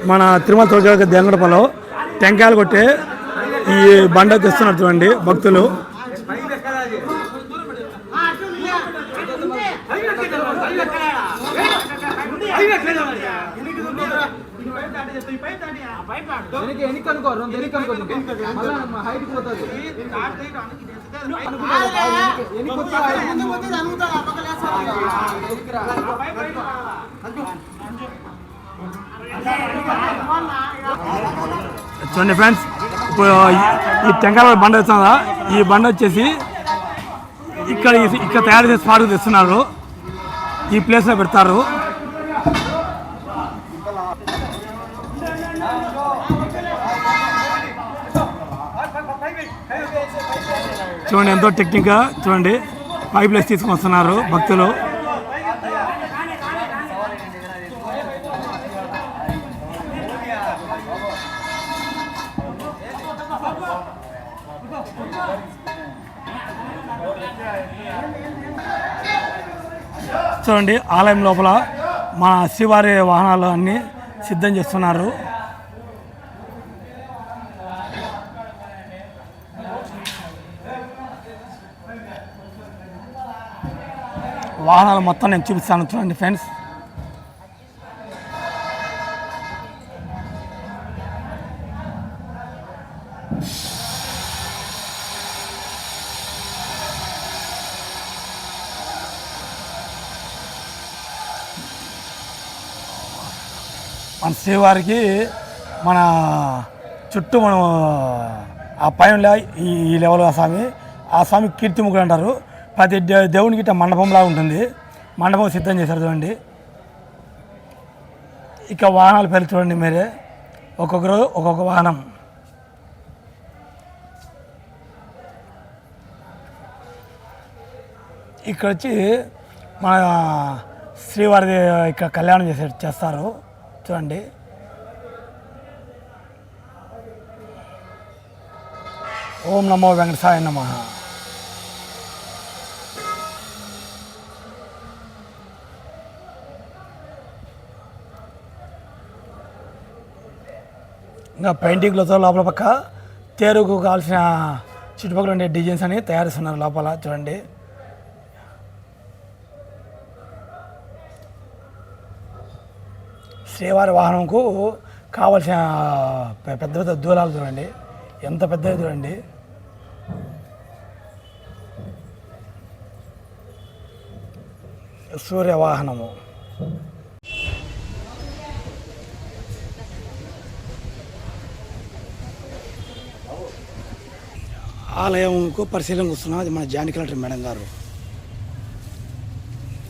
మన తిరుమల తోట దేంగడపలో టెంకాయలు కొట్టే ఈ బండ తెస్తున్నారు చూడండి భక్తులు. చూడండి ఫ్రెండ్స్, ఇప్పుడు ఈ టెంకాయల బండ వస్తుందా, ఈ బండ వచ్చేసి ఇక్కడ తయారు చేసి స్పాట్కి తెస్తున్నారు. ఈ ప్లేస్లో పెడతారు. చూడండి ఎంతో టెక్నిక్గా చూడండి పైప్ లైన్స్ తీసుకొని వస్తున్నారు భక్తులు. చూడండి ఆలయం లోపల మన శ్రీవారి వాహనాలు అన్నీ సిద్ధం చేస్తున్నారు. వాహనాలు మొత్తం నేను చూపిస్తాను చూడండి ఫ్రెండ్స్. మన శ్రీవారికి మన చుట్టూ మనం ఆ పైన ఈ లెవెల్ ఆ స్వామి కీర్తిముఖుడు అంటారు. ప్రతి దేవునికి ఇట్లా మండపంలాగా ఉంటుంది. మండపం సిద్ధం చేశారు చూడండి. ఇక వాహనాల పేరు చూడండి మీరే, ఒక్కొక్కరు ఒక్కొక్క వాహనం. ఇక్కడ వచ్చి మన శ్రీవారి ఇక్కడ కళ్యాణం చేస్తారు చూడండి. ఓం నమో వెంకటేశాయ నమః. ఇంకా పెయింటింగ్లతో లోపల పక్క తేరుకు కావాల్సిన చుట్టుపక్కల ఉండే డిజైన్స్ అని తయారు చేస్తున్నారు లోపల చూడండి. శ్రీవారి వాహనంకు కావలసిన పెద్ద పెద్ద దూలాలు చూడండి, ఎంత పెద్దవి చూడండి. సూర్య వాహనము. ఆలయంకు పరిశీలనకు వస్తున్నా మన జాయింట్ కలెక్టర్ మేడం గారు.